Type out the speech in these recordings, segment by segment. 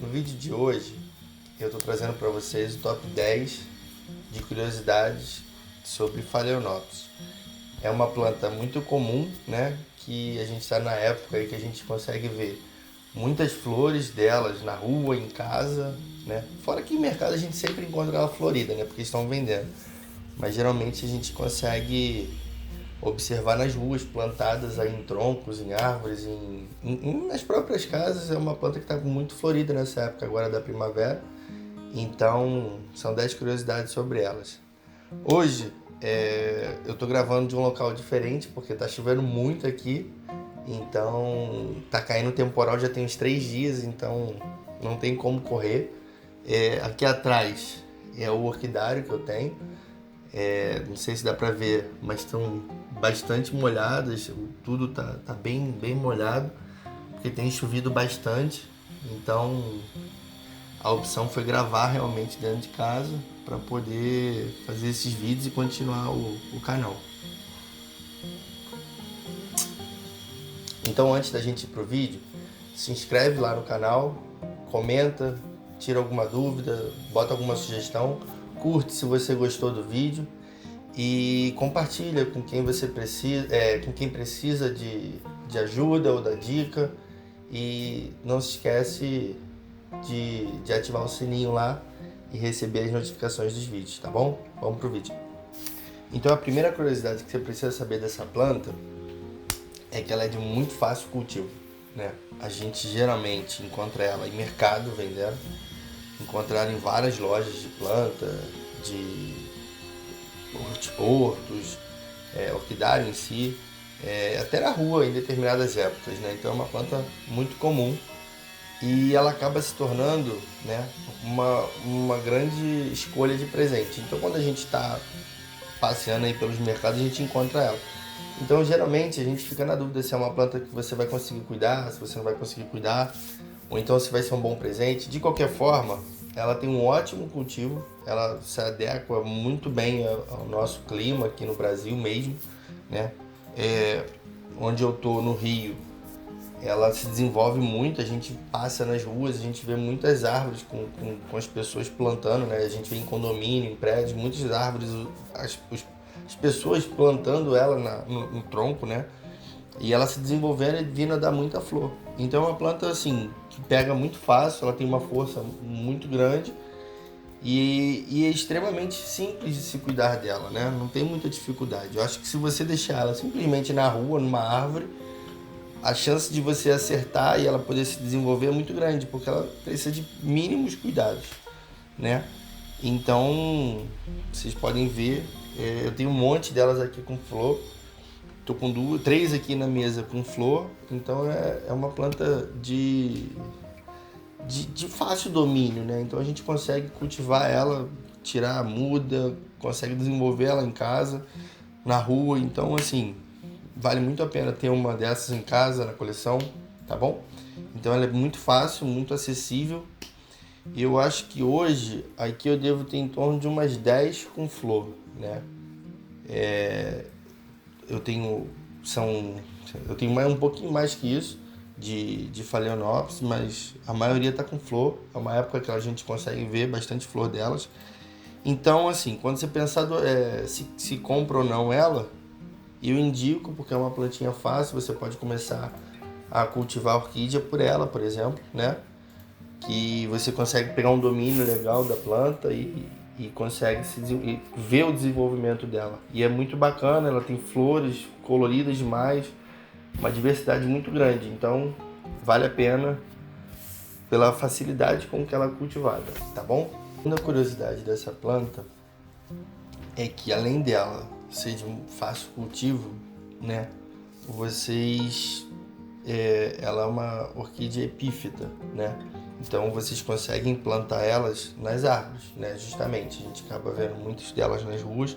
No vídeo de hoje, eu estou trazendo para vocês o top 10 de curiosidades sobre Phalaenopsis. É uma planta muito comum, né? Que a gente está na época aí que a gente consegue ver muitas flores delas na rua, em casa, né? Fora que em mercado a gente sempre encontra ela florida, né? Porque estão vendendo. Mas geralmente a gente consegue observar nas ruas plantadas aí em troncos, em árvores, nas próprias casas. É uma planta que está muito florida nessa época agora da primavera. Então, são 10 curiosidades sobre elas. Hoje, eu estou gravando de um local diferente, porque está chovendo muito aqui. Então, tá caindo temporal já tem uns 3 dias, então não tem como correr. Aqui atrás é o orquidário que eu tenho. Não sei se dá para ver, mas estão bastante molhadas. Tudo tá bem molhado, porque tem chovido bastante. Então, a opção foi gravar realmente dentro de casa para poder fazer esses vídeos e continuar o canal. Então, antes da gente ir pro vídeo, se inscreve lá no canal, comenta, tira alguma dúvida, bota alguma sugestão, curte se você gostou do vídeo e compartilha com quem você precisa, com quem precisa de ajuda ou da dica. E não se esquece de ativar o sininho lá e receber as notificações dos vídeos, tá bom? Vamos pro vídeo. Então a primeira curiosidade que você precisa saber dessa planta é que ela é de muito fácil cultivo, né? A gente geralmente encontra ela em mercado vendendo, encontra ela em várias lojas de planta, de hortos, orquidário em si, até na rua em determinadas épocas, né? Então é uma planta muito comum e ela acaba se tornando, né, uma grande escolha de presente. Então quando a gente está passeando aí pelos mercados a gente encontra ela. Então geralmente a gente fica na dúvida se é uma planta que você vai conseguir cuidar, se você não vai conseguir cuidar, ou então se vai ser um bom presente. De qualquer forma, ela tem um ótimo cultivo, ela se adequa muito bem ao nosso clima aqui no Brasil mesmo, né? Onde eu tô no Rio, ela se desenvolve muito, a gente passa nas ruas, a gente vê muitas árvores com as pessoas plantando, né? A gente vê em condomínio, em prédios, muitas árvores, as pessoas plantando ela no tronco, né? E ela se desenvolvendo e vindo a dar muita flor. Então é uma planta assim, que pega muito fácil, ela tem uma força muito grande e é extremamente simples de se cuidar dela, né? Não tem muita dificuldade. Eu acho que se você deixar ela simplesmente na rua, numa árvore, a chance de você acertar e ela poder se desenvolver é muito grande, porque ela precisa de mínimos cuidados, né? Então, vocês podem ver, eu tenho um monte delas aqui com flor. Tô com três aqui na mesa com flor, então é uma planta de fácil domínio, né? Então a gente consegue cultivar ela, tirar a muda, consegue desenvolver ela em casa, na rua. Então, assim, vale muito a pena ter uma dessas em casa, na coleção, tá bom? Então ela é muito fácil, muito acessível. E eu acho que hoje aqui eu devo ter em torno de umas 10 com flor, né? Eu tenho eu tenho um pouquinho mais que isso de Phalaenopsis, mas a maioria tá com flor. É uma época que a gente consegue ver bastante flor delas. Então, assim, quando você pensar se compra ou não ela, eu indico, porque é uma plantinha fácil. Você pode começar a cultivar a orquídea por ela, por exemplo, né? Que você consegue pegar um domínio legal da planta e consegue e ver o desenvolvimento dela. E é muito bacana, ela tem flores coloridas demais, uma diversidade muito grande. Então, vale a pena pela facilidade com que ela é cultivada, tá bom? Uma curiosidade dessa planta é que, além dela ser de um fácil cultivo, né, ela é uma orquídea epífita, né? Então vocês conseguem plantar elas nas árvores, né? Justamente, a gente acaba vendo muitas delas nas ruas,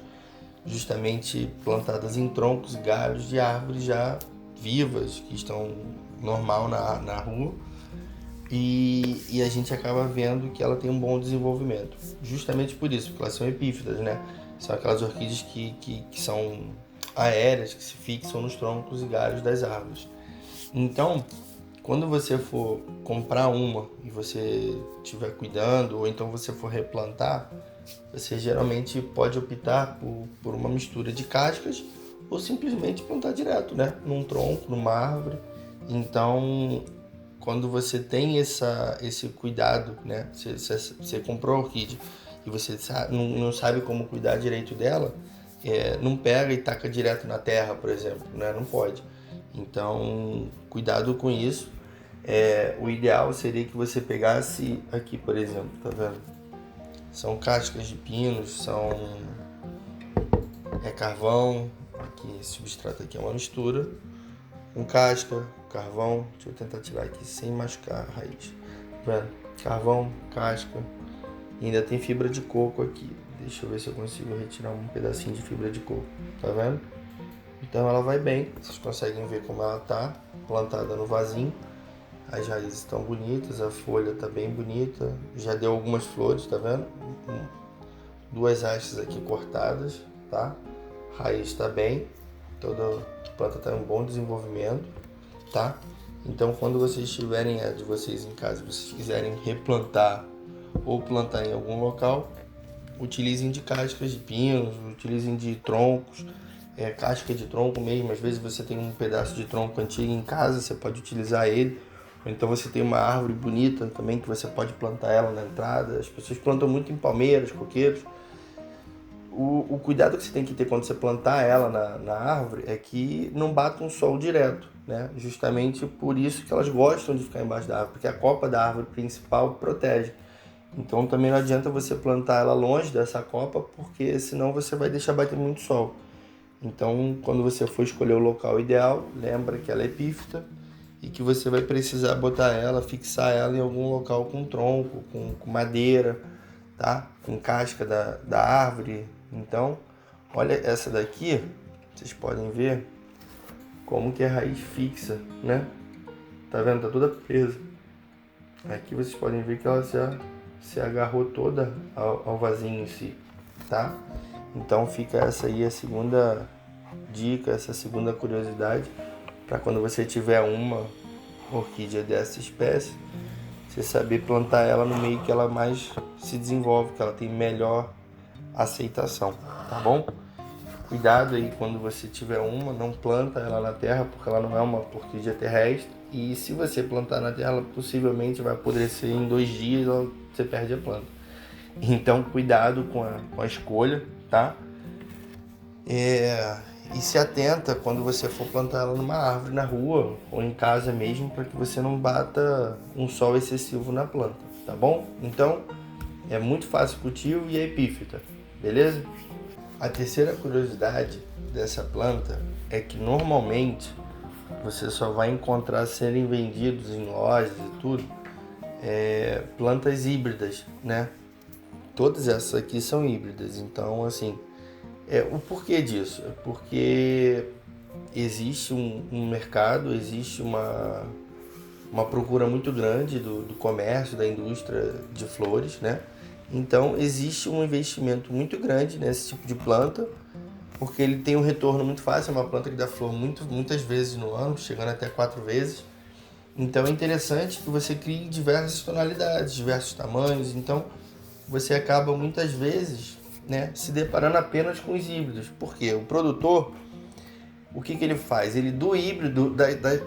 justamente plantadas em troncos e galhos de árvores já vivas, que estão normal na rua. E a gente acaba vendo que ela tem um bom desenvolvimento. Justamente por isso, porque elas são epífitas, né? São aquelas orquídeas que são aéreas, que se fixam nos troncos e galhos das árvores. Então, quando você for comprar uma e você estiver cuidando, ou então você for replantar, você geralmente pode optar por uma mistura de cascas ou simplesmente plantar direto, né? Num tronco, numa árvore. Então, quando você tem esse cuidado, né? Você comprou a orquídea e você não sabe como cuidar direito dela, não pega e taca direto na terra, por exemplo, né? Não pode. Então, cuidado com isso. O ideal seria que você pegasse aqui, por exemplo, tá vendo? São cascas de pinos, carvão, aqui, esse substrato aqui é uma mistura, com casca, carvão, deixa eu tentar tirar aqui sem machucar a raiz, tá vendo? Carvão, casca, e ainda tem fibra de coco aqui, deixa eu ver se eu consigo retirar um pedacinho de fibra de coco, tá vendo? Então ela vai bem, vocês conseguem ver como ela tá plantada no vasinho. As raízes estão bonitas, a folha está bem bonita, já deu algumas flores, tá vendo? 2 hastes aqui cortadas, tá? A raiz está bem, toda a planta está em um bom desenvolvimento, tá? Então, quando vocês tiverem de vocês em casa, vocês quiserem replantar ou plantar em algum local, utilizem de cascas de pinos, utilizem de troncos, casca de tronco mesmo. Às vezes você tem um pedaço de tronco antigo em casa, você pode utilizar ele. Ou então você tem uma árvore bonita também que você pode plantar ela na entrada. As pessoas plantam muito em palmeiras, coqueiros. O cuidado que você tem que ter quando você plantar ela na árvore é que não bata um sol direto, né? Justamente por isso que elas gostam de ficar embaixo da árvore, porque a copa da árvore principal protege. Então também não adianta você plantar ela longe dessa copa, porque senão você vai deixar bater muito sol. Então, quando você for escolher o local ideal, lembra que ela é epífita e que você vai precisar botar ela, fixar ela em algum local com tronco, com madeira, tá? Com casca da árvore. Então, olha essa daqui, vocês podem ver como que é raiz fixa, né? Tá vendo? Tá toda presa. Aqui vocês podem ver que ela já se agarrou toda ao vasinho em si, tá? Então fica essa aí a segunda dica, essa segunda curiosidade, para quando você tiver uma orquídea dessa espécie, você saber plantar ela no meio que ela mais se desenvolve, que ela tem melhor aceitação, tá bom? Cuidado aí quando você tiver uma, não planta ela na terra, porque ela não é uma orquídea terrestre, e se você plantar na terra, ela possivelmente vai apodrecer em 2 dias, você perde a planta. Então cuidado com a escolha, tá? E se atenta quando você for plantar ela numa árvore na rua ou em casa mesmo, para que você não bata um sol excessivo na planta, tá bom? Então, é muito fácil o cultivo e é epífita, beleza? A terceira curiosidade dessa planta é que normalmente você só vai encontrar serem vendidos em lojas e tudo, plantas híbridas, né? Todas essas aqui são híbridas, então assim, o porquê disso? É porque existe um mercado, existe uma procura muito grande do comércio, da indústria de flores, né? Então existe um investimento muito grande nesse tipo de planta, porque ele tem um retorno muito fácil, é uma planta que dá flor muitas vezes no ano, chegando até 4 vezes. Então é interessante que você crie diversas tonalidades, diversos tamanhos, então você acaba muitas vezes, né, se deparando apenas com os híbridos. Porque o produtor, o que ele faz? Ele do híbrido,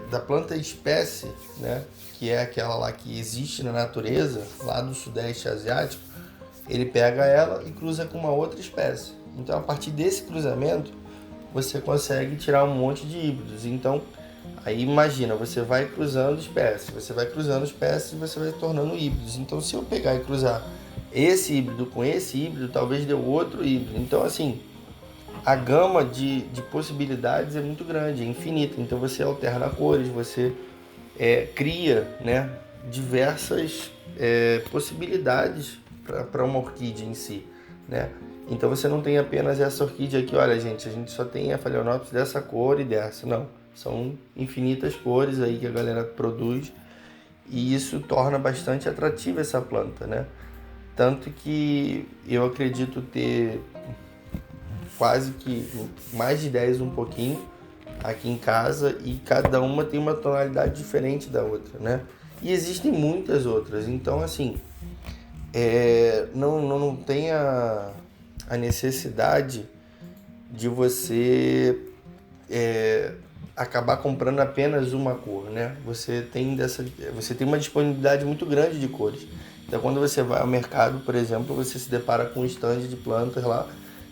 da planta espécie, né, que é aquela lá que existe na natureza, lá do Sudeste Asiático, ele pega ela e cruza com uma outra espécie. Então, a partir desse cruzamento, você consegue tirar um monte de híbridos. Então, aí imagina, você vai cruzando espécies, e você vai tornando híbridos. Então, se eu pegar e cruzar esse híbrido com esse híbrido, talvez dê outro híbrido. Então, assim, a gama de possibilidades é muito grande, é infinita. Então, você alterna cores, você cria, né, diversas possibilidades para uma orquídea em si, né? Então você não tem apenas essa orquídea aqui, olha gente, a gente só tem a Phalaenopsis dessa cor e dessa, não. São infinitas cores aí que a galera produz e isso torna bastante atrativa essa planta, né? Tanto que eu acredito ter quase que mais de 10 um pouquinho aqui em casa e cada uma tem uma tonalidade diferente da outra, né? E existem muitas outras, então assim, não tem a necessidade de você acabar comprando apenas uma cor, né? Você tem uma disponibilidade muito grande de cores. Então, quando você vai ao mercado, por exemplo, você se depara com um stand de plantas lá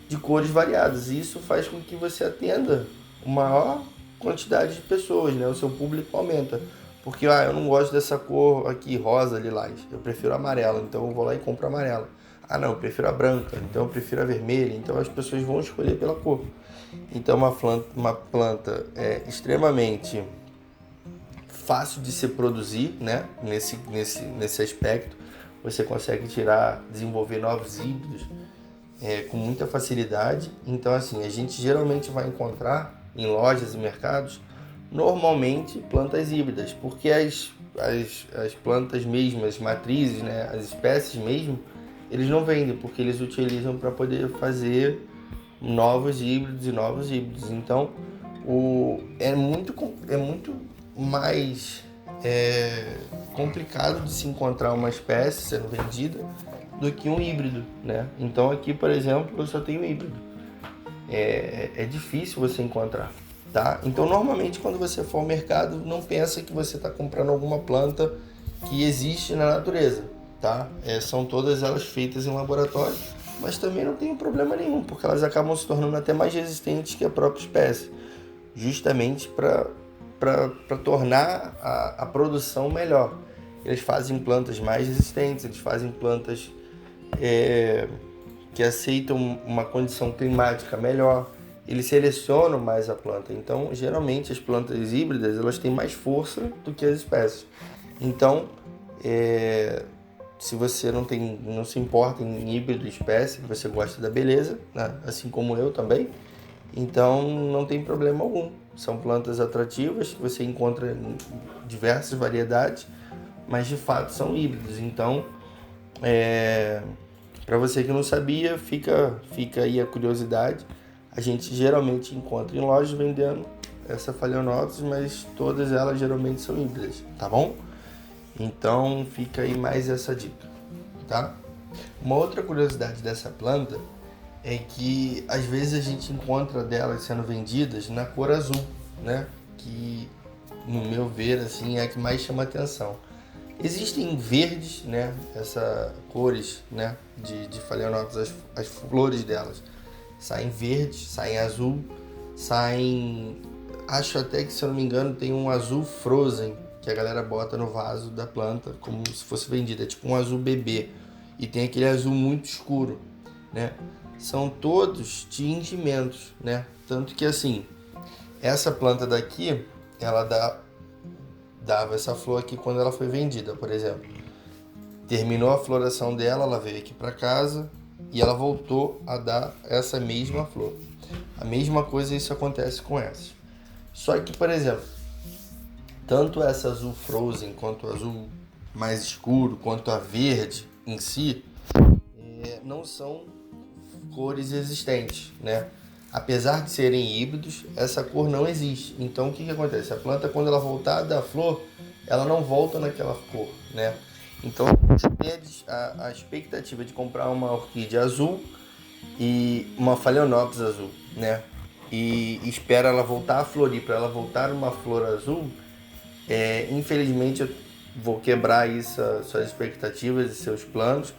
de cores variadas. E isso faz com que você atenda uma maior quantidade de pessoas, né? O seu público aumenta. Porque, eu não gosto dessa cor aqui, rosa, lilás. Eu prefiro amarela, então eu vou lá e compro amarela. Ah, não, eu prefiro a branca, então eu prefiro a vermelha. Então as pessoas vão escolher pela cor. Então uma planta é extremamente fácil de se produzir, né? Nesse aspecto. Você consegue desenvolver novos híbridos com muita facilidade. Então, assim, a gente geralmente vai encontrar em lojas e mercados, normalmente, plantas híbridas, porque as plantas mesmo, as matrizes, né, as espécies mesmo, eles não vendem, porque eles utilizam para poder fazer novos híbridos e novos híbridos. Então, é muito mais complicado de se encontrar uma espécie sendo vendida do que um híbrido, né? Então aqui, por exemplo, eu só tenho híbrido. É difícil você encontrar, tá? Então normalmente quando você for ao mercado, não pensa que você está comprando alguma planta que existe na natureza, tá? São todas elas feitas em laboratório, mas também não tem problema nenhum, porque elas acabam se tornando até mais resistentes que a própria espécie, justamente para tornar a produção melhor. Eles fazem plantas mais resistentes, eles fazem plantas que aceitam uma condição climática melhor, eles selecionam mais a planta. Então, geralmente, as plantas híbridas elas têm mais força do que as espécies. Então, se você não se importa em híbrido e espécie, você gosta da beleza, né? Assim como eu também, então não tem problema algum. São plantas atrativas que você encontra em diversas variedades, mas de fato são híbridos. Então, para você que não sabia, fica aí a curiosidade. A gente geralmente encontra em lojas vendendo essa Phalaenopsis, mas todas elas geralmente são híbridas, tá bom? Então fica aí mais essa dica, tá? Uma outra curiosidade dessa planta é que às vezes a gente encontra delas sendo vendidas na cor azul, né? Que no meu ver assim é a que mais chama atenção. Existem verdes, né? Essas cores, né? De Phalaenopsis, as flores delas saem verde, saem azul, saem. Acho até que, se eu não me engano, tem um azul frozen que a galera bota no vaso da planta como se fosse vendida, é tipo um azul bebê. E tem aquele azul muito escuro, né? São todos tingimentos, né? Tanto que assim, essa planta daqui, ela dava essa flor aqui quando ela foi vendida, por exemplo. Terminou a floração dela, ela veio aqui para casa e ela voltou a dar essa mesma flor. A mesma coisa isso acontece com essas. Só que, por exemplo, tanto essa azul frozen, quanto o azul mais escuro, quanto a verde em si, não são cores existentes, né? Apesar de serem híbridos, essa cor não existe. Então o que acontece? A planta, quando ela voltar a dar flor, ela não volta naquela cor, né? Então você tem a expectativa de comprar uma orquídea azul e uma Phalaenopsis azul, né? E espera ela voltar a florir, para ela voltar uma flor azul. Infelizmente eu vou quebrar suas expectativas e seus planos,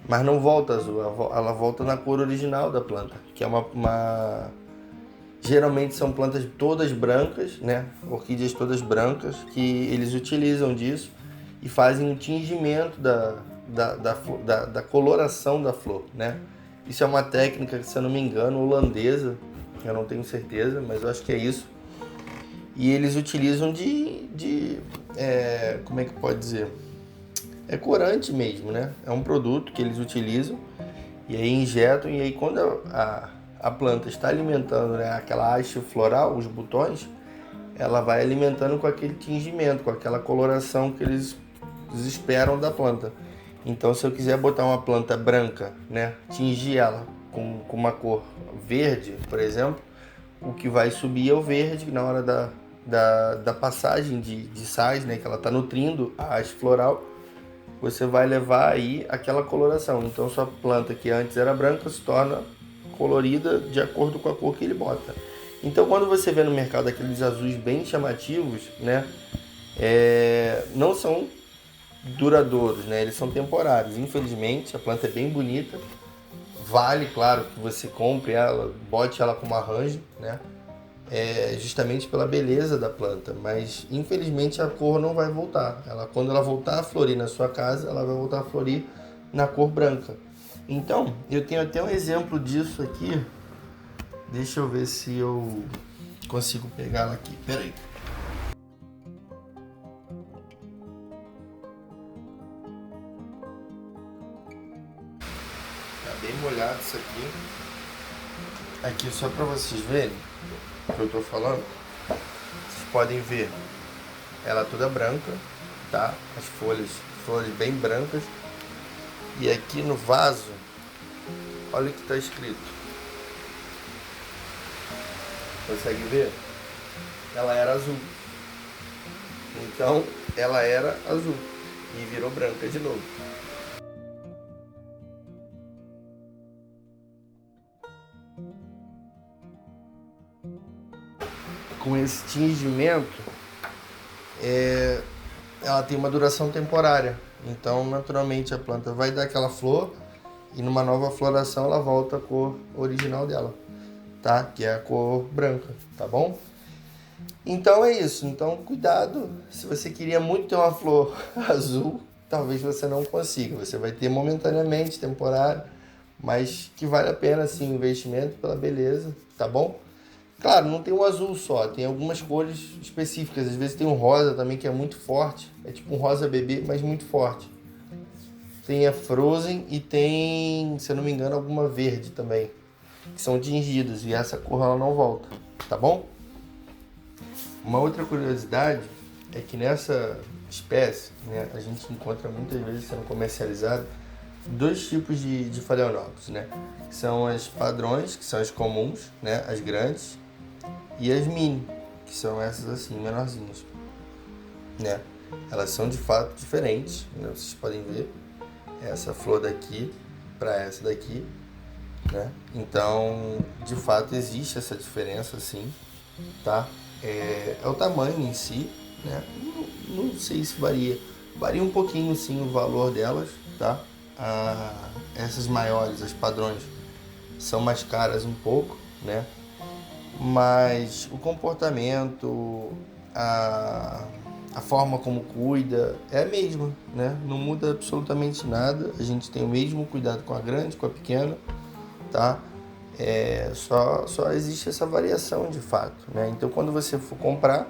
mas não volta azul, ela volta na cor original da planta, que é geralmente são plantas todas brancas, né? Orquídeas todas brancas, que eles utilizam disso e fazem um tingimento da coloração da flor, né? Isso é uma técnica, se eu não me engano, holandesa, eu não tenho certeza, mas eu acho que é isso. E eles utilizam como é que pode dizer? É corante mesmo, né? É um produto que eles utilizam e aí injetam, e aí quando a planta está alimentando, né, aquela haste floral, os botões, ela vai alimentando com aquele tingimento, com aquela coloração que eles esperam da planta. Então, se eu quiser botar uma planta branca, né, tingir ela com uma cor verde, por exemplo, o que vai subir é o verde na hora da passagem de sais, né, que ela está nutrindo a haste floral. Você vai levar aí aquela coloração. Então sua planta que antes era branca se torna colorida de acordo com a cor que ele bota. Então quando você vê no mercado aqueles azuis bem chamativos, né, não são duradouros, né, eles são temporários. Infelizmente a planta é bem bonita. Vale, claro, que você compre ela, bote ela como arranjo, né, justamente pela beleza da planta, mas infelizmente a cor não vai voltar. Quando ela voltar a florir na sua casa, ela vai voltar a florir na cor branca. Então, eu tenho até um exemplo disso aqui. Deixa eu ver se eu consigo pegar ela aqui. Pera aí. Tá bem molhado isso aqui. Aqui só para vocês verem o que eu tô falando. Vocês podem ver ela toda branca, tá? As flores bem brancas. E aqui no vaso, olha o que está escrito. Consegue ver? Ela era azul. Então, ela era azul e virou branca de novo. Com esse tingimento, ela tem uma duração temporária. Então, naturalmente, a planta vai dar aquela flor e numa nova floração ela volta à cor original dela, tá? Que é a cor branca, tá bom? Então é isso. Então, cuidado. Se você queria muito ter uma flor azul, talvez você não consiga. Você vai ter momentaneamente, temporário, mas que vale a pena, sim, o investimento pela beleza, tá bom? Claro, não tem um azul só, tem algumas cores específicas. Às vezes tem um rosa também que é muito forte. É tipo um rosa bebê, mas muito forte. Tem a Frozen e tem, se eu não me engano, alguma verde também. Que são tingidas e essa cor ela não volta, tá bom? Uma outra curiosidade é que nessa espécie, né, a gente encontra muitas vezes sendo comercializado dois tipos de phalaenopsis, né? São as padrões, que são as comuns, né, as grandes, e as mini, que são essas assim, menorzinhas, né? Elas são de fato diferentes, né? Vocês podem ver essa flor daqui para essa daqui, né? Então, de fato, existe essa diferença, sim, tá? É o tamanho em si, né? Não sei se varia um pouquinho, sim, o valor delas, tá? Essas maiores, as padrões, são mais caras um pouco, né? Mas o comportamento, a forma como cuida é a mesma, né? Não muda absolutamente nada. A gente tem o mesmo cuidado com a grande, com a pequena, tá? Só existe essa variação de fato, né? Então, quando você for comprar,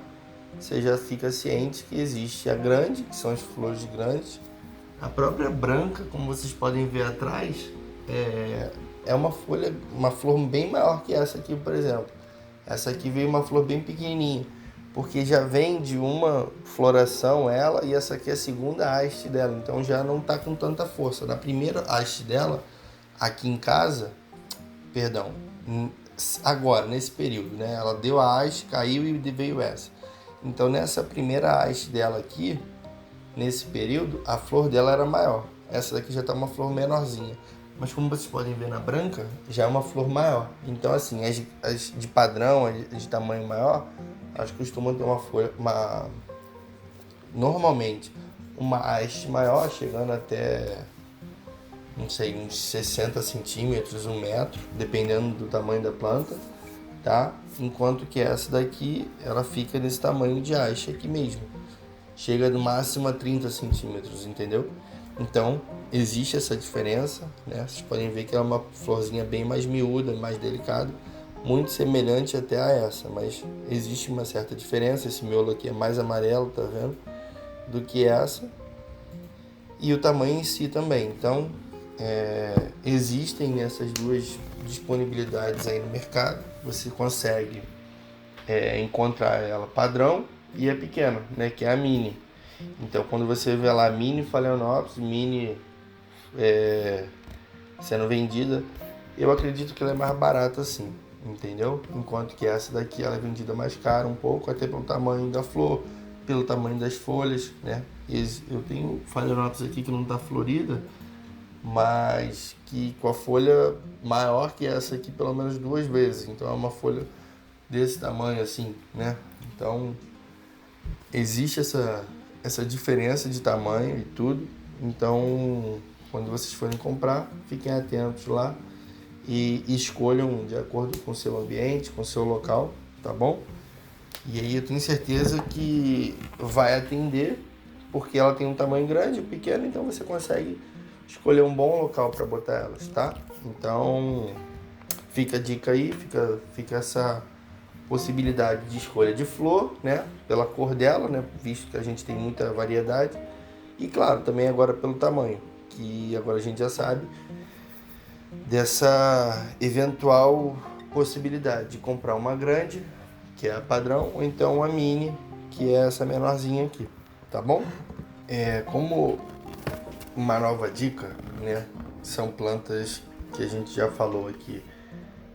você já fica ciente que existe a grande, que são as flores grandes. A própria branca, como vocês podem ver atrás, é uma flor bem maior que essa aqui, por exemplo. Essa aqui veio uma flor bem pequenininha, porque já vem de uma floração ela e essa aqui é a segunda haste dela, então já não está com tanta força. Na primeira haste dela, aqui em casa, perdão, agora, nesse período, né? Ela deu a haste, caiu e veio essa. Então, nessa primeira haste dela aqui, nesse período, a flor dela era maior. Essa daqui já está uma flor menorzinha. Mas como vocês podem ver na branca, já é uma flor maior. Então, assim, as de padrão, as de tamanho maior, elas costumam ter normalmente, uma haste maior, chegando até, não sei, uns 60 centímetros, 1 metro, dependendo do tamanho da planta, tá? Enquanto que essa daqui, ela fica nesse tamanho de haste aqui mesmo. Chega no máximo a 30 centímetros, entendeu? Então, existe essa diferença, né? Vocês podem ver que ela é uma florzinha bem mais miúda, mais delicada, muito semelhante até a essa, mas existe uma certa diferença. Esse miolo aqui é mais amarelo, tá vendo? Do que essa. E o tamanho em si também. Então, existem essas duas disponibilidades aí no mercado. Você consegue encontrar ela padrão e a pequena, né? Que é a mini. Então, quando você vê lá mini phalaenopsis, mini sendo vendida, eu acredito que ela é mais barata assim, entendeu? Enquanto que essa daqui ela é vendida mais cara um pouco, até pelo tamanho da flor, pelo tamanho das folhas, né? Eu tenho phalaenopsis aqui que não está florida, mas que com a folha maior que essa aqui pelo menos 2 vezes. Então é uma folha desse tamanho assim, né? Então existe essa diferença de tamanho e tudo. Então quando vocês forem comprar, fiquem atentos lá e escolham de acordo com o seu ambiente, com o seu local, tá bom? E aí eu tenho certeza que vai atender, porque ela tem um tamanho grande, pequeno, então você consegue escolher um bom local para botar elas, tá? Então fica a dica aí, fica essa possibilidade de escolha de flor, né? Pela cor dela, né? Visto que a gente tem muita variedade. E claro, também agora pelo tamanho, que agora a gente já sabe dessa eventual possibilidade de comprar uma grande, que é a padrão, ou então uma mini, que é essa menorzinha aqui, tá bom? Como uma nova dica, né? São plantas que a gente já falou aqui,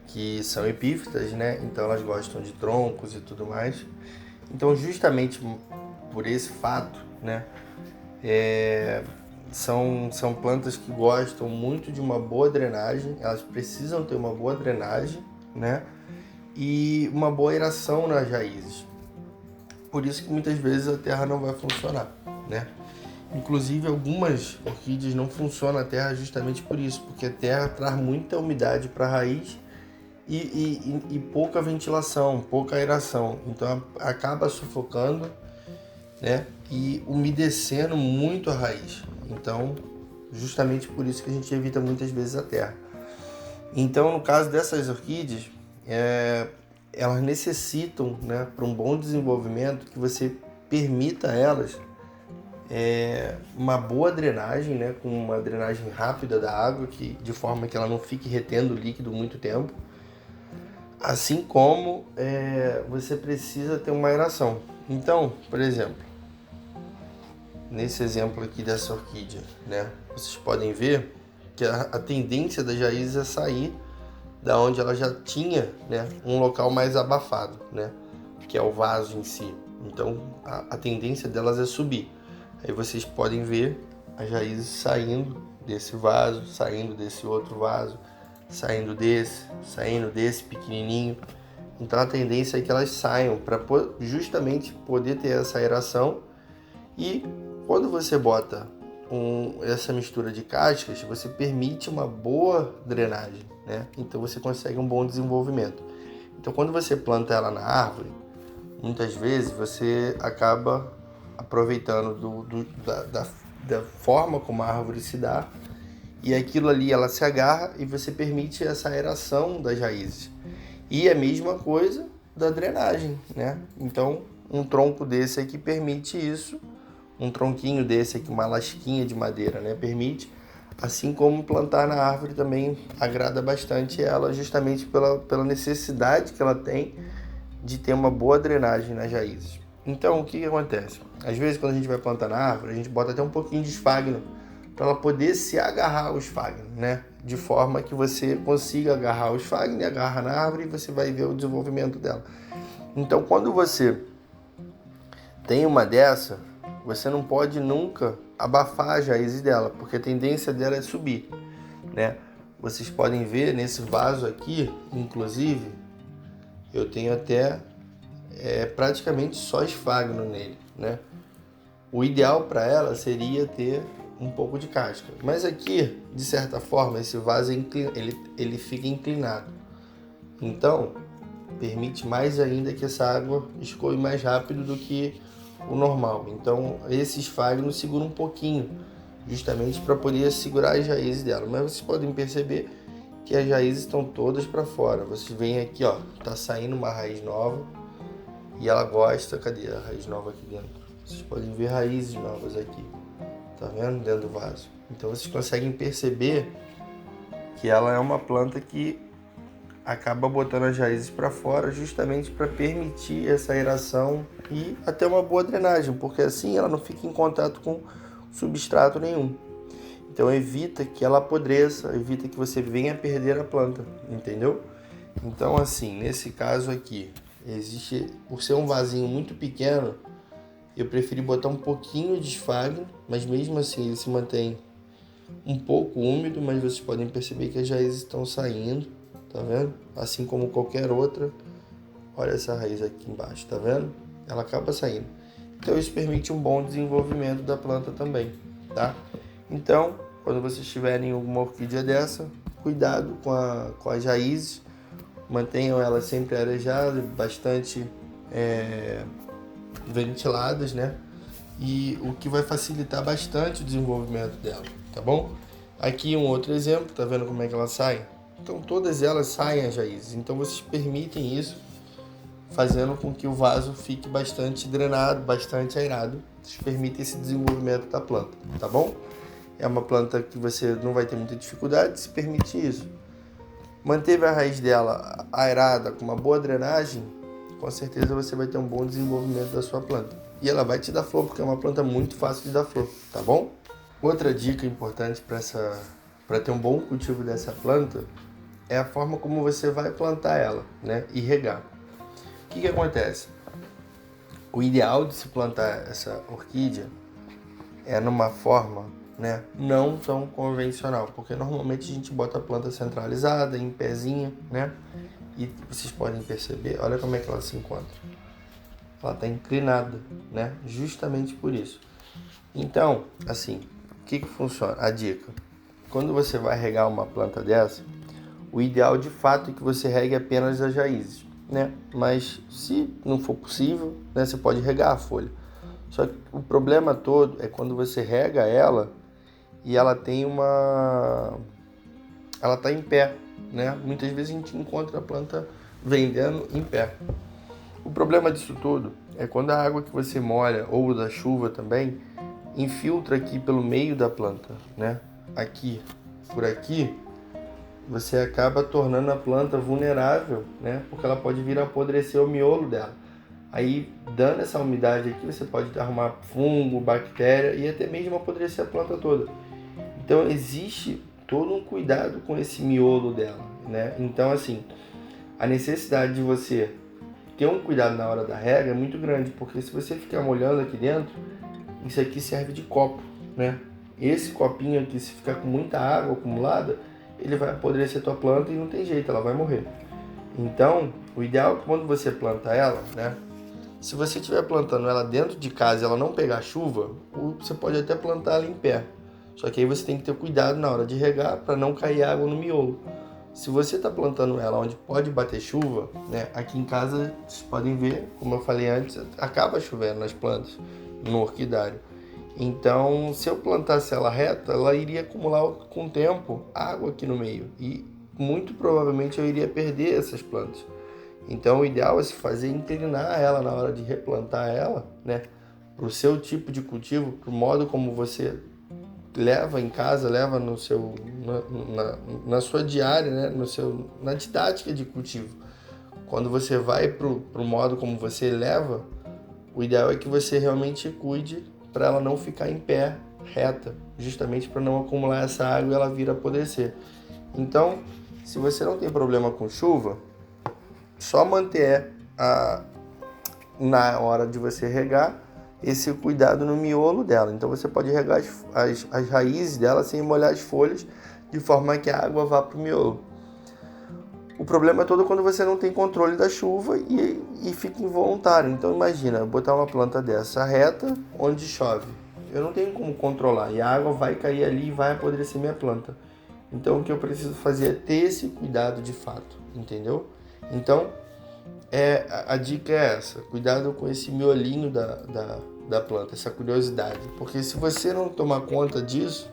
que são epífitas, né? Então elas gostam de troncos e tudo mais. Então justamente por esse fato, né? São plantas que gostam muito de uma boa drenagem, elas precisam ter uma boa drenagem, né? E uma boa aeração nas raízes. Por isso que muitas vezes a terra não vai funcionar, né? Inclusive algumas orquídeas não funcionam a terra justamente por isso, porque a terra traz muita umidade para a raiz e pouca ventilação, pouca aeração. Então acaba sufocando, né? E umedecendo muito a raiz. Então, justamente por isso que a gente evita muitas vezes a terra. Então, no caso dessas orquídeas, elas necessitam, né, para um bom desenvolvimento, que você permita a elas uma boa drenagem, né, com uma drenagem rápida da água, de forma que ela não fique retendo líquido muito tempo. Assim como você precisa ter uma aeração. Então, por exemplo, nesse exemplo aqui dessa orquídea, né, vocês podem ver que a tendência das raízes é sair da onde ela já tinha, né, um local mais abafado, né, que é o vaso em si. Então a tendência delas é subir. Aí vocês podem ver as raízes saindo desse vaso, saindo desse outro vaso, saindo desse pequenininho. Então a tendência é que elas saiam para justamente poder ter essa aeração. E quando você bota essa mistura de cascas, você permite uma boa drenagem, né? Então você consegue um bom desenvolvimento. Então quando você planta ela na árvore, muitas vezes você acaba aproveitando da forma como a árvore se dá, e aquilo ali ela se agarra e você permite essa aeração das raízes. E a mesma coisa da drenagem, né? Então um tronco desse aqui permite isso, um tronquinho desse aqui, uma lasquinha de madeira, né? Permite, assim como plantar na árvore também agrada bastante ela, justamente pela necessidade que ela tem de ter uma boa drenagem nas raízes. Então, o que acontece? Às vezes, quando a gente vai plantar na árvore, a gente bota até um pouquinho de esfagno para ela poder se agarrar ao esfagno, né? De forma que você consiga agarrar o esfagno e agarra na árvore e você vai ver o desenvolvimento dela. Então, quando você tem uma dessa, você não pode nunca abafar as raízes dela, porque a tendência dela é subir, né? Vocês podem ver nesse vaso aqui, inclusive, eu tenho até praticamente só esfagno nele, né? O ideal para ela seria ter um pouco de casca, mas aqui, de certa forma, esse vaso ele fica inclinado, então permite mais ainda que essa água escoe mais rápido do que o normal. Então esse esfagno segura um pouquinho, justamente para poder segurar as raízes dela. Mas vocês podem perceber que as raízes estão todas para fora. Vocês veem aqui, ó, tá saindo uma raiz nova e ela gosta. Cadê a raiz nova aqui dentro? Vocês podem ver raízes novas aqui, tá vendo, dentro do vaso. Então vocês conseguem perceber que ela é uma planta que acaba botando as raízes para fora, justamente para permitir essa aeração e até uma boa drenagem, porque assim ela não fica em contato com substrato nenhum. Então evita que ela apodreça, evita que você venha perder a planta, entendeu? Então, assim, nesse caso aqui, por ser um vasinho muito pequeno, eu preferi botar um pouquinho de esfagno, mas mesmo assim ele se mantém um pouco úmido, mas vocês podem perceber que as raízes estão saindo, tá vendo? Assim como qualquer outra. Olha essa raiz aqui embaixo, tá vendo? Ela acaba saindo. Então isso permite um bom desenvolvimento da planta também, tá? Então, quando vocês tiverem uma orquídea dessa, cuidado com as raízes, mantenham elas sempre arejadas, bastante ventiladas, né? E o que vai facilitar bastante o desenvolvimento dela, tá bom? Aqui um outro exemplo, tá vendo como é que ela sai? Então todas elas saem as raízes, então vocês permitem isso, fazendo com que o vaso fique bastante drenado, bastante aerado. Isso permite esse desenvolvimento da planta, tá bom? É uma planta que você não vai ter muita dificuldade se permite isso. Manteve a raiz dela aerada, com uma boa drenagem, com certeza você vai ter um bom desenvolvimento da sua planta. E ela vai te dar flor, porque é uma planta muito fácil de dar flor, tá bom? Outra dica importante para ter um bom cultivo dessa planta é a forma como você vai plantar ela, né? E regar. O que acontece? O ideal de se plantar essa orquídea é numa forma, né, não tão convencional, porque normalmente a gente bota a planta centralizada, em pezinha, né? E vocês podem perceber, olha como é que ela se encontra. Ela está inclinada, né? Justamente por isso. Então, assim, o que funciona? A dica. Quando você vai regar uma planta dessa, o ideal de fato é que você regue apenas as raízes, né? Mas se não for possível, né, você pode regar a folha. Só que o problema todo é quando você rega ela e ela tem ela está em pé, né? Muitas vezes a gente encontra a planta vendendo em pé. O problema disso tudo é quando a água que você molha, ou da chuva também, infiltra aqui pelo meio da planta, né? Aqui, por aqui, você acaba tornando a planta vulnerável, né? Porque ela pode vir a apodrecer o miolo dela. Aí, dando essa umidade aqui, você pode arrumar fungo, bactéria e até mesmo apodrecer a planta toda. Então, existe todo um cuidado com esse miolo dela, né? Então, assim, a necessidade de você ter um cuidado na hora da rega é muito grande, porque se você ficar molhando aqui dentro, isso aqui serve de copo, né? Esse copinho aqui, se ficar com muita água acumulada, ele vai apodrecer a tua planta e não tem jeito, ela vai morrer. Então, o ideal é que quando você planta ela, né? Se você estiver plantando ela dentro de casa e ela não pegar chuva, você pode até plantar ela em pé. Só que aí você tem que ter cuidado na hora de regar para não cair água no miolo. Se você está plantando ela onde pode bater chuva, né? Aqui em casa vocês podem ver, como eu falei antes, acaba chovendo nas plantas, no orquidário. Então, se eu plantasse ela reta, ela iria acumular com o tempo água aqui no meio e muito provavelmente eu iria perder essas plantas. Então, o ideal é se fazer inclinar ela na hora de replantar ela, né? Para o seu tipo de cultivo, para o modo como você leva em casa, leva no seu, na sua diária, né? Na didática de cultivo. Quando você vai para o modo como você leva, o ideal é que você realmente cuide para ela não ficar em pé, reta, justamente para não acumular essa água e ela vir a apodrecer. Então, se você não tem problema com chuva, só manter na hora de você regar esse cuidado no miolo dela. Então você pode regar as raízes dela sem molhar as folhas, de forma que a água vá para o miolo. O problema é todo quando você não tem controle da chuva e fica involuntário. Então imagina, botar uma planta dessa reta onde chove. Eu não tenho como controlar e a água vai cair ali e vai apodrecer minha planta. Então o que eu preciso fazer é ter esse cuidado de fato, entendeu? Então a dica é essa, cuidado com esse miolinho da planta, essa curiosidade. Porque se você não tomar conta disso,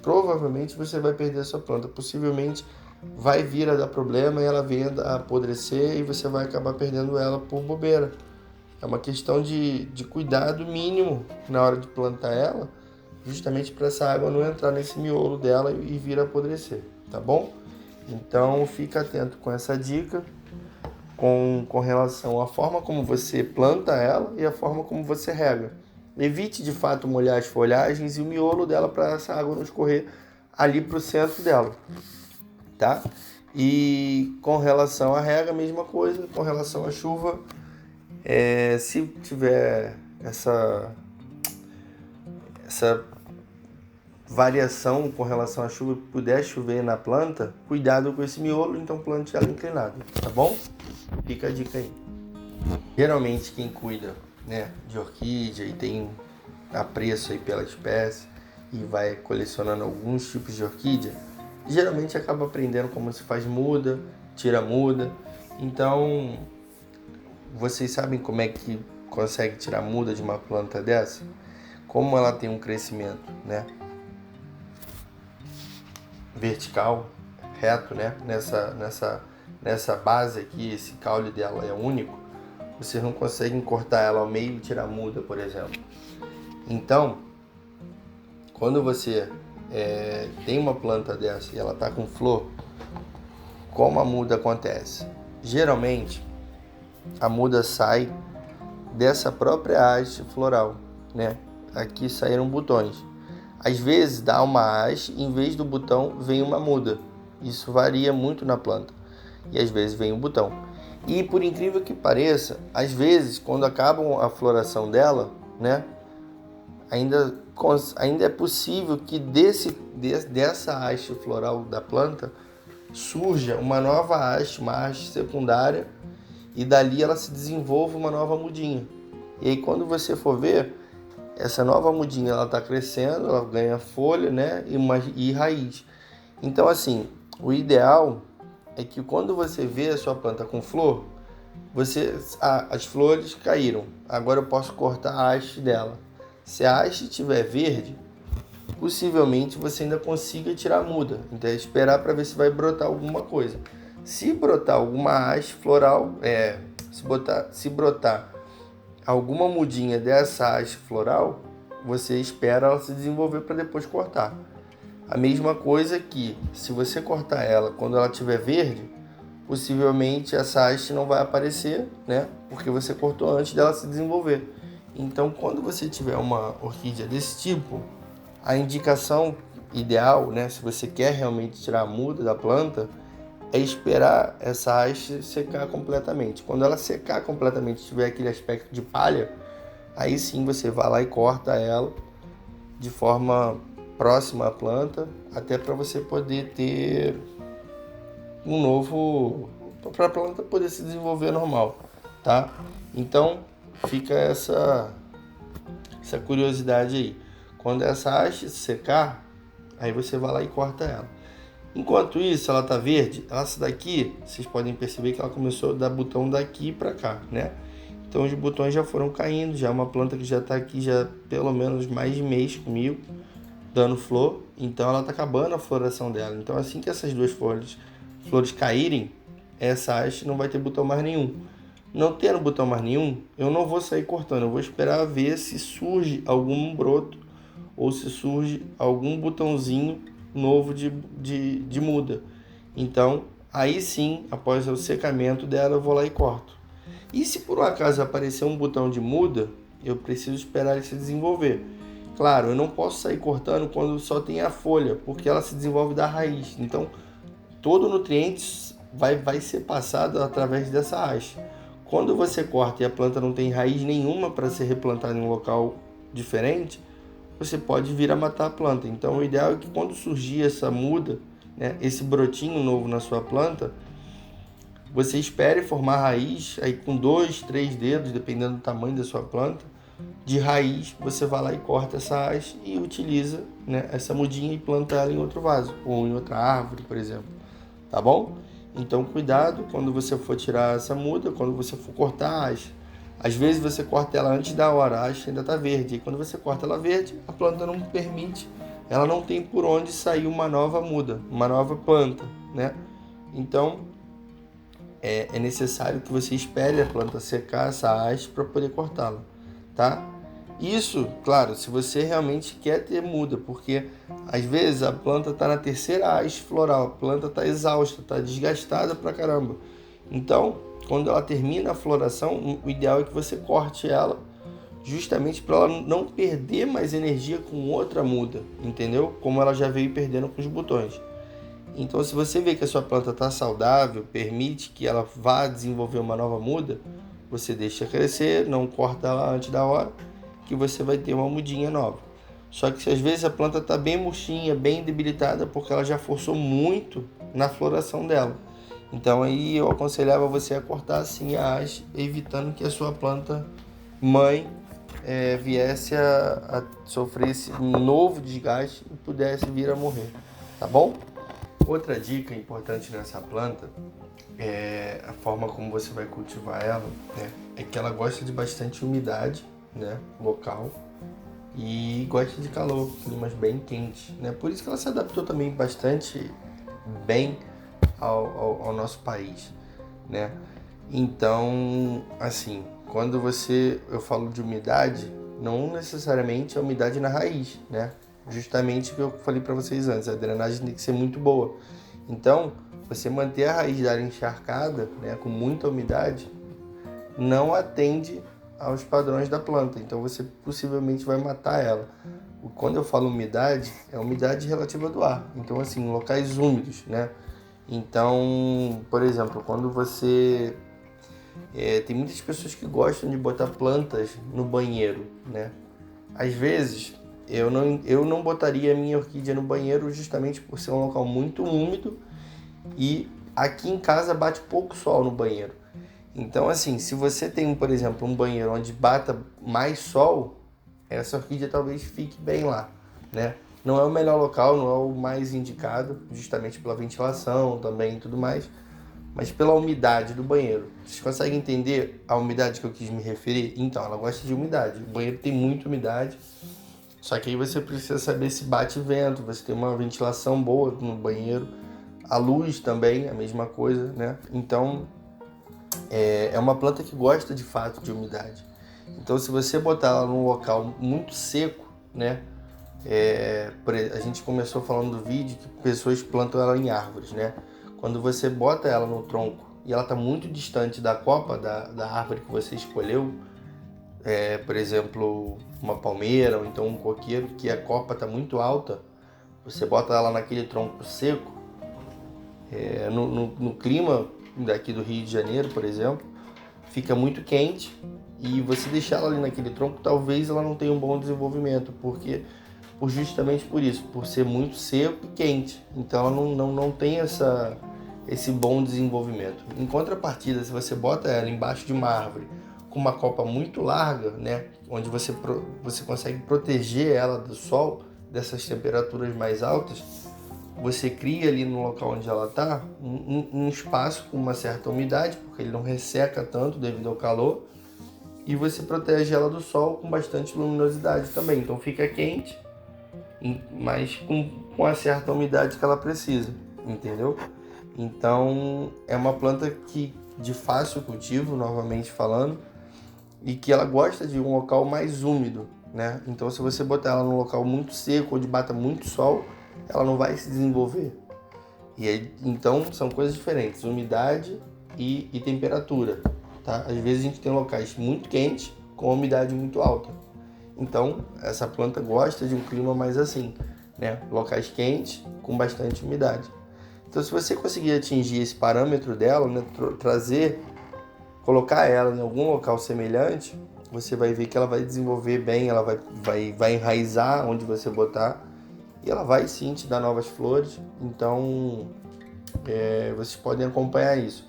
provavelmente você vai perder a sua planta. Possivelmente vai vir a dar problema e ela venha a apodrecer e você vai acabar perdendo ela por bobeira. É uma questão de cuidado mínimo na hora de plantar ela, justamente para essa água não entrar nesse miolo dela e vir a apodrecer, tá bom? Então fica atento com essa dica com relação à forma como você planta ela e a forma como você rega. Evite de fato molhar as folhagens e o miolo dela para essa água não escorrer ali para o centro dela, tá? E com relação à rega, a mesma coisa. Com relação à chuva, se tiver essa variação com relação à chuva, puder chover na planta, cuidado com esse miolo, então plante ela inclinada, tá bom? Fica a dica aí. Geralmente quem cuida, né, de orquídea e tem apreço aí pela espécie e vai colecionando alguns tipos de orquídea, geralmente acaba aprendendo como se faz muda, tira muda. Então, vocês sabem como é que consegue tirar muda de uma planta dessa? Como ela tem um crescimento, né, vertical, reto, né, nessa base aqui, esse caule dela é único, vocês não conseguem cortar ela ao meio e tirar muda, por exemplo. Então, quando você tem uma planta dessa e ela está com flor, como a muda acontece? Geralmente, a muda sai dessa própria haste floral, né? Aqui saíram botões. Às vezes dá uma haste, em vez do botão vem uma muda. Isso varia muito na planta. E às vezes vem um botão. E por incrível que pareça, às vezes quando acabam a floração dela, né? Ainda é possível que dessa haste floral da planta surja uma nova haste, uma haste secundária, e dali ela se desenvolve uma nova mudinha. E aí quando você for ver, essa nova mudinha ela está crescendo, ela ganha folha, né, e raiz. Então assim, o ideal é que quando você vê a sua planta com flor, as flores caíram, agora eu posso cortar a haste dela. Se a haste estiver verde, possivelmente você ainda consiga tirar a muda. Então é esperar para ver se vai brotar alguma coisa. Se brotar alguma haste floral, se brotar alguma mudinha dessa haste floral, você espera ela se desenvolver para depois cortar. A mesma coisa que, se você cortar ela quando ela estiver verde, possivelmente essa haste não vai aparecer, né? Porque você cortou antes dela se desenvolver. Então, quando você tiver uma orquídea desse tipo, a indicação ideal, né, se você quer realmente tirar a muda da planta, é esperar essa haste secar completamente. Quando ela secar completamente, tiver aquele aspecto de palha, aí sim você vai lá e corta ela de forma próxima à planta, até para você poder ter um novo, para a planta poder se desenvolver normal, tá? Então fica essa curiosidade aí. Quando essa haste secar, aí você vai lá e corta ela. Enquanto isso, ela tá verde. Essa daqui, vocês podem perceber que ela começou a dar botão daqui para cá, né? Então os botões já foram caindo, já é uma planta que já está aqui já pelo menos mais de mês comigo, dando flor. Então ela está acabando a floração dela. Então assim que essas duas flores caírem, essa haste não vai ter botão mais nenhum. Não tendo botão mais nenhum, eu não vou sair cortando, eu vou esperar ver se surge algum broto ou se surge algum botãozinho novo de muda. Então, aí sim, após o secamento dela, eu vou lá e corto. E se por um acaso aparecer um botão de muda, eu preciso esperar ele se desenvolver. Claro, eu não posso sair cortando quando só tem a folha, porque ela se desenvolve da raiz. Então, todo o nutriente vai ser passado através dessa haste. Quando você corta e a planta não tem raiz nenhuma para ser replantada em um local diferente, você pode vir a matar a planta. Então o ideal é que quando surgir essa muda, né, esse brotinho novo na sua planta, você espere formar raiz, aí com 2, 3 dedos, dependendo do tamanho da sua planta, de raiz, você vai lá e corta essa haste e utiliza, né, essa mudinha e planta ela em outro vaso, ou em outra árvore, por exemplo. Tá bom? Então cuidado quando você for tirar essa muda, quando você for cortar a haste. Às vezes você corta ela antes da hora, a haste ainda está verde. E quando você corta ela verde, a planta não permite, ela não tem por onde sair uma nova muda, uma nova planta, né? Então é necessário que você espere a planta secar essa haste para poder cortá-la, tá? Isso, claro, se você realmente quer ter muda, porque às vezes a planta está na terceira haste floral, a planta está exausta, está desgastada pra caramba. Então, quando ela termina a floração, o ideal é que você corte ela, justamente para ela não perder mais energia com outra muda, entendeu? Como ela já veio perdendo com os botões. Então, se você vê que a sua planta está saudável, permite que ela vá desenvolver uma nova muda, você deixa crescer, não corta ela antes da hora, que você vai ter uma mudinha nova. Só que se às vezes a planta está bem murchinha, bem debilitada, porque ela já forçou muito na floração dela. Então aí eu aconselhava você a cortar assim a haste, evitando que a sua planta mãe viesse a sofrer esse novo desgaste e pudesse vir a morrer, tá bom? Outra dica importante nessa planta é a forma como você vai cultivar ela, né? É que ela gosta de bastante umidade, né, local, e gosta de calor, climas bem quentes, né? Por isso que ela se adaptou também bastante bem ao nosso país, né? Então, assim, quando eu falo de umidade, não necessariamente a umidade na raiz, né? Justamente o que eu falei para vocês antes, a drenagem tem que ser muito boa. Então, você manter a raiz dela encharcada, né, com muita umidade, não atende aos padrões da planta. Então, você possivelmente vai matar ela. Quando eu falo umidade, é a umidade relativa do ar. Então, assim, locais úmidos, né? Então, por exemplo, quando você... tem muitas pessoas que gostam de botar plantas no banheiro, né? Às vezes, eu não botaria a minha orquídea no banheiro justamente por ser um local muito úmido e aqui em casa bate pouco sol no banheiro. Então, assim, se você tem, por exemplo, um banheiro onde bata mais sol, essa orquídea talvez fique bem lá, né? Não é o melhor local, não é o mais indicado, justamente pela ventilação também e tudo mais, mas pela umidade do banheiro. Vocês conseguem entender a umidade que eu quis me referir? Então, ela gosta de umidade. O banheiro tem muita umidade, só que aí você precisa saber se bate vento, você tem uma ventilação boa no banheiro, a luz também, a mesma coisa, né? Então, é uma planta que gosta de fato de umidade. Então, se você botar ela num local muito seco, né? A gente começou falando do vídeo que pessoas plantam ela em árvores, né? Quando você bota ela no tronco e ela está muito distante da copa da árvore que você escolheu, por exemplo, uma palmeira ou então um coqueiro, que a copa está muito alta, você bota ela naquele tronco seco, no clima daqui do Rio de Janeiro, por exemplo, fica muito quente e você deixar ela ali naquele tronco, talvez ela não tenha um bom desenvolvimento, porque justamente por isso, por ser muito seco e quente. Então ela não tem esse bom desenvolvimento. Em contrapartida, se você bota ela embaixo de uma árvore com uma copa muito larga, né, onde você consegue proteger ela do sol, dessas temperaturas mais altas, você cria ali no local onde ela está um espaço com uma certa umidade, porque ele não resseca tanto devido ao calor, e você protege ela do sol com bastante luminosidade também. Então fica quente, mas com a certa umidade que ela precisa, entendeu? Então é uma planta que de fácil cultivo, novamente falando, e que ela gosta de um local mais úmido, né? Então se você botar ela num local muito seco, onde bata muito sol, ela não vai se desenvolver. E aí, então são coisas diferentes, umidade e temperatura, tá? Às vezes a gente tem locais muito quentes com umidade muito alta. Então, essa planta gosta de um clima mais assim, né? Locais quentes com bastante umidade. Então, se você conseguir atingir esse parâmetro dela, né? Colocar ela em algum local semelhante, você vai ver que ela vai desenvolver bem, ela vai enraizar onde você botar e ela vai sim te dar novas flores. Então, vocês podem acompanhar isso.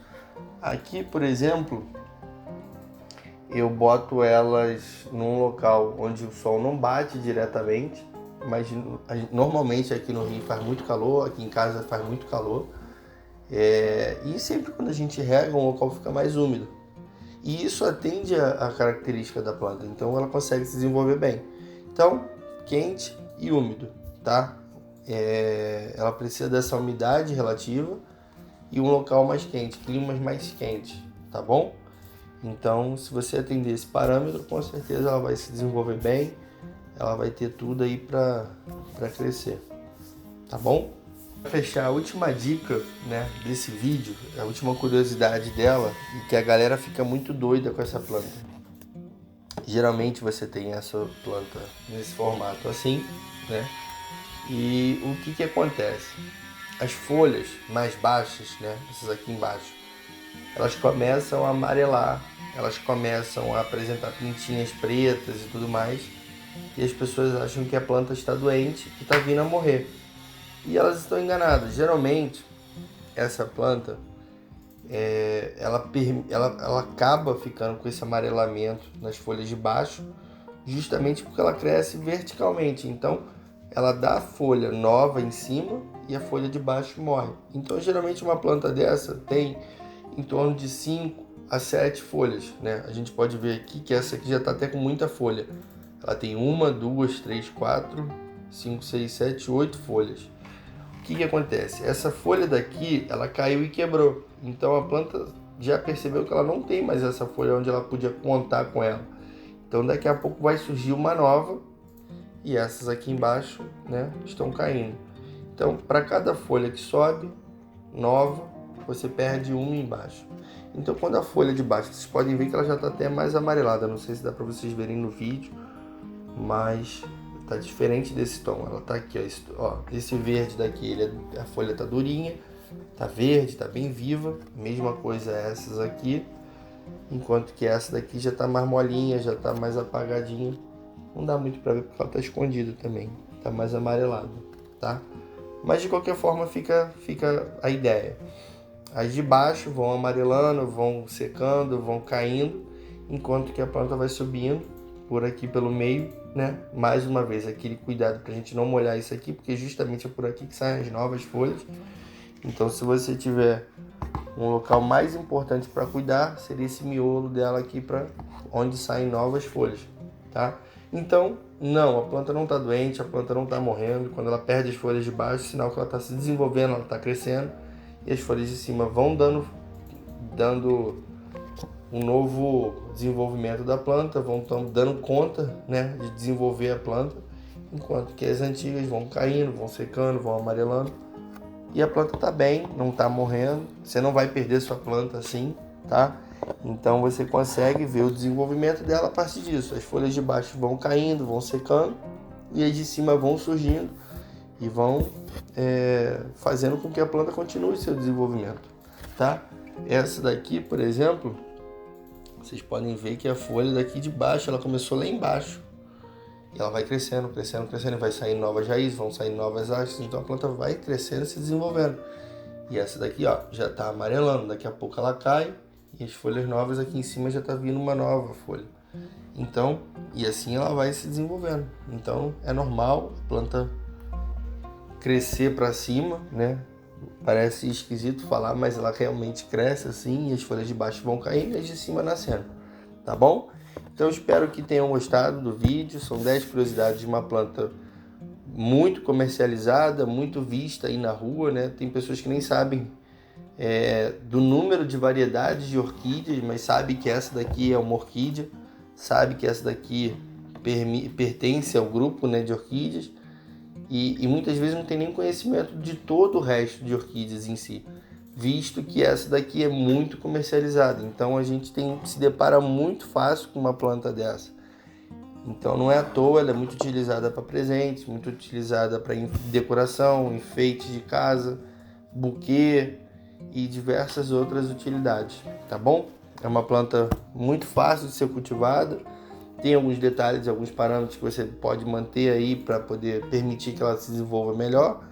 Aqui, por exemplo, eu boto elas num local onde o sol não bate diretamente, mas normalmente aqui no Rio faz muito calor, aqui em casa faz muito calor, e sempre quando a gente rega, o local fica mais úmido. E isso atende a característica da planta, então ela consegue se desenvolver bem. Então, quente e úmido, tá? Ela precisa dessa umidade relativa e um local mais quente, climas mais quentes, tá bom? Então, se você atender esse parâmetro, com certeza ela vai se desenvolver bem, ela vai ter tudo aí para crescer, tá bom? Para fechar, a última dica, né, desse vídeo, a última curiosidade dela, e que a galera fica muito doida com essa planta. Geralmente você tem essa planta nesse formato assim, né? E o que acontece? as folhas mais baixas, né, essas aqui embaixo, elas começam a amarelar, elas começam a apresentar pintinhas pretas e tudo mais, e as pessoas acham que a planta está doente, que está vindo a morrer. E elas estão enganadas. Geralmente, essa planta, ela acaba ficando com esse amarelamento nas folhas de baixo, justamente porque ela cresce verticalmente. Então, ela dá folha nova em cima e a folha de baixo morre. Então, geralmente, uma planta dessa tem em torno de 5 a 7 folhas, né? A gente pode ver aqui que essa aqui já está até com muita folha. Ela tem 1, 2, 3, 4, 5, 6, 7, 8 folhas. O que acontece? Essa folha daqui, ela caiu e quebrou. Então a planta já percebeu que ela não tem mais essa folha onde ela podia contar com ela. Então daqui a pouco vai surgir uma nova e essas aqui embaixo, né, estão caindo. Então para cada folha que sobe, nova, você perde uma embaixo. Então quando a folha de baixo, vocês podem ver que ela já está até mais amarelada. Não sei se dá para vocês verem no vídeo, mas tá diferente desse tom. Ela tá aqui, ó, esse verde daqui, a folha tá durinha, tá verde, tá bem viva. Mesma coisa essas aqui, enquanto que essa daqui já tá mais molinha, já tá mais apagadinha. Não dá muito para ver porque ela tá escondida também, tá mais amarelada, tá? Mas de qualquer forma fica a ideia. As de baixo vão amarelando, vão secando, vão caindo, enquanto que a planta vai subindo por aqui pelo meio, né? Mais uma vez, aquele cuidado para a gente não molhar isso aqui, porque justamente é por aqui que saem as novas folhas. Então, se você tiver um local mais importante para cuidar, seria esse miolo dela aqui, para onde saem novas folhas, tá? Então, não, a planta não está doente, a planta não está morrendo. Quando ela perde as folhas de baixo, sinal que ela está se desenvolvendo, ela está crescendo, e as folhas de cima vão dando um novo desenvolvimento da planta, vão dando conta, né, de desenvolver a planta, enquanto que as antigas vão caindo, vão secando, vão amarelando, e a planta está bem, não está morrendo. Você não vai perder sua planta assim, tá? Então você consegue ver o desenvolvimento dela a partir disso. As folhas de baixo vão caindo, vão secando, e as de cima vão surgindo e vão fazendo com que a planta continue seu desenvolvimento, tá? Essa daqui, por exemplo, vocês podem ver que a folha daqui de baixo, ela começou lá embaixo. E ela vai crescendo, crescendo, crescendo. E vai sair novas raízes, vão sair novas hastes. Então a planta vai crescendo e se desenvolvendo. E essa daqui, ó, já está amarelando. Daqui a pouco ela cai. E as folhas novas aqui em cima já está vindo uma nova folha. Então, e assim ela vai se desenvolvendo. Então é normal a planta crescer para cima, né? Parece esquisito falar, mas ela realmente cresce assim, e as folhas de baixo vão caindo e as de cima nascendo, tá bom? Então espero que tenham gostado do vídeo. São 10 curiosidades de uma planta muito comercializada, muito vista aí na rua, né? Tem pessoas que nem sabem do número de variedades de orquídeas, mas sabe que essa daqui é uma orquídea, sabe que essa daqui pertence ao grupo, né, de orquídeas. E muitas vezes não tem nem conhecimento de todo o resto de orquídeas em si, visto que essa daqui é muito comercializada. Então a gente se depara muito fácil com uma planta dessa. Então não é à toa, ela é muito utilizada para presentes, muito utilizada para decoração, enfeites de casa, buquê e diversas outras utilidades, tá bom? É uma planta muito fácil de ser cultivada. Tem alguns detalhes, alguns parâmetros que você pode manter aí para poder permitir que ela se desenvolva melhor.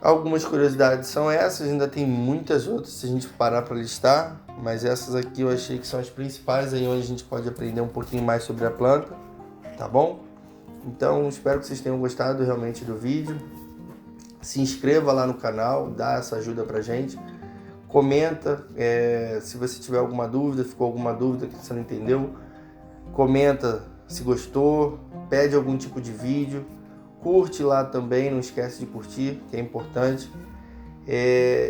Algumas curiosidades são essas, ainda tem muitas outras se a gente parar para listar, mas essas aqui eu achei que são as principais aí onde a gente pode aprender um pouquinho mais sobre a planta, tá bom? Então espero que vocês tenham gostado realmente do vídeo. Se inscreva lá no canal, dá essa ajuda pra gente. Comenta, se você tiver alguma dúvida, ficou alguma dúvida que você não entendeu, comenta se gostou, pede algum tipo de vídeo, curte lá também, não esquece de curtir, que é importante,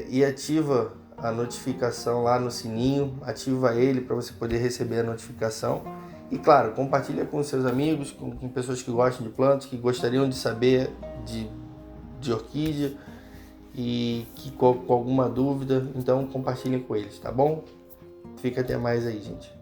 e ativa a notificação lá no sininho, ativa ele para você poder receber a notificação. E claro, compartilha com seus amigos, com pessoas que gostam de plantas, que gostariam de saber de orquídea e que com alguma dúvida, então compartilhem com eles, tá bom? Fica até mais aí, gente.